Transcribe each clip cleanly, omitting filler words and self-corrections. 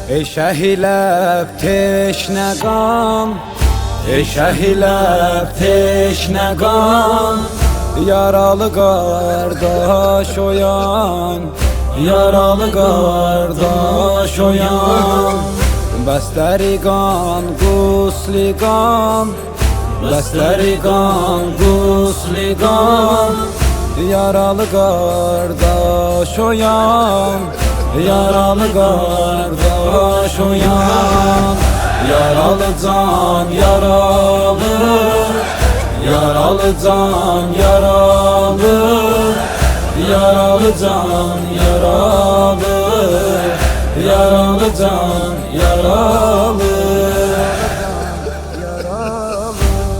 Ey şehilep teşne gam, ey şehilep teşne gam, yaralı kardeş oyan, yaralı kardeş oyan. Bəsləri qan, qusli qan, bəsləri qan, qusli qan, yaralı qardaş oyan, yaralı qardaş oyan. Yaralı can, yaralı, yaralı can, yaralı, yaralı can, yaralı, yaralı can, yaralı.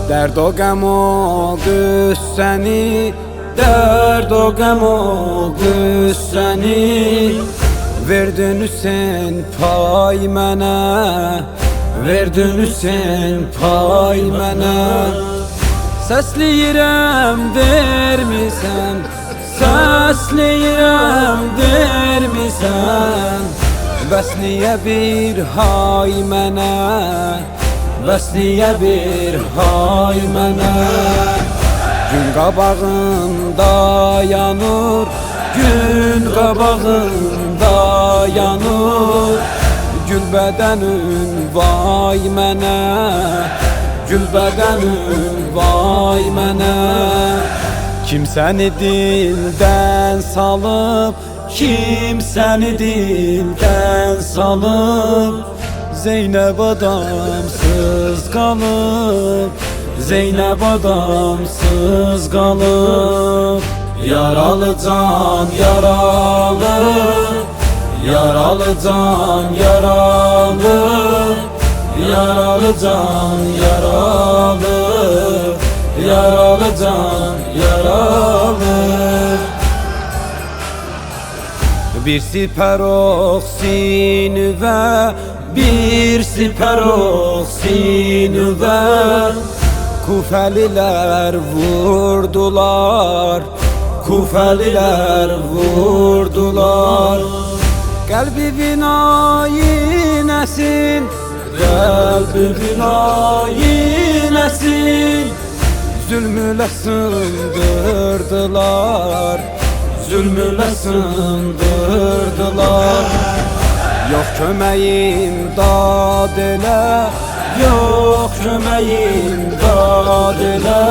Dərd o qəm o qüssəni, dərd o qəm o qüssəni, verdin sen pay mənə, verdin sen pay mənə. Səsləyirəm vermisən, səsləyirəm vermisən, bəs niyə bir hay mənə, bəs niyə bir hay mənə. Gün qabağında yanır, gün qabağında yanır, gül bədənin vay mənə, gül bədənin vay mənə. Kim səni dildən salıb, kim səni dildən salıb, Zeynəb adamsız qalıb, Zeynəb adamsız qalıb. Yaralı can, yaralı, yaralı can, yaralı, yaralı can, yaralı, yaralı can, yaralı. Bir siper ox sinüvə, bir siper ox sinüvə, Kufəlilər vurdular, Kufəlilər vurdular. Qəlbimin ayinəsin, qəlbimin ayinəsin, zülmülə sındırdılar, zülmülə sındırdılar. Yox köməyim dad elə, yox köməyim dad elə,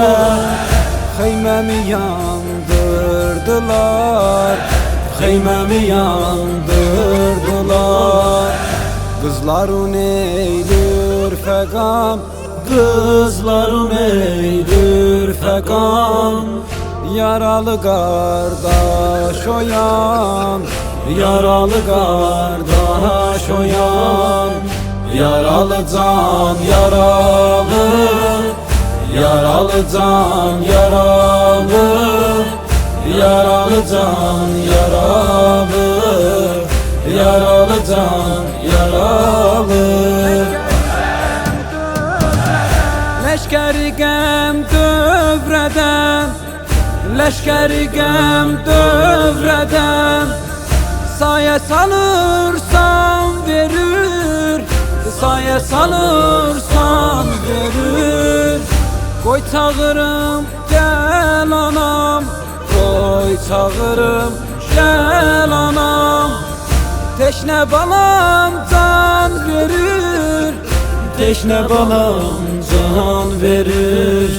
xeyməmi yandırdılar, xeyməmi yandırdılar. Qızların eylür fəqam, qızların eylür fəqam, yaralı qardaş oyan, yaralı qardaş oyan. Yaralı can, yaralı, yaralı can, yaralı, yaralı can, yaralı, yaralı can, yaralı. Leşkəri qəm dövrədən, leşkəri qəm dövrədən, sayə salırsan verir, sayə salırsan verir. Qoy çağırım gəl anam, qoy çağırım gəl anam, teşnə balam can verir, teşnə balam can verir.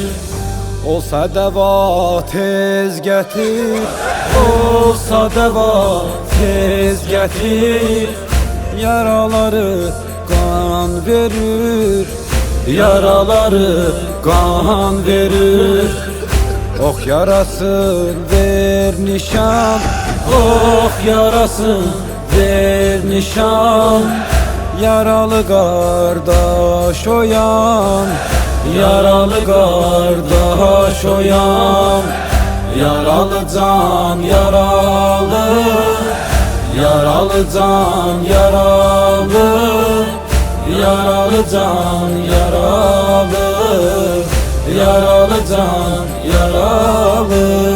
Olsa dəva tez gətir, olsa dəva tez gətir, yaraları qan verir, yaraları qan verir. Ox yarasın ver nişan, ox yarasın ver nişan, yaralı qardaş oyan, yaralı qardaş oyan. Yaralı can, yaralı, yaralı can, yaralı, yaralı can, yaralı, yaralı can, yaralı.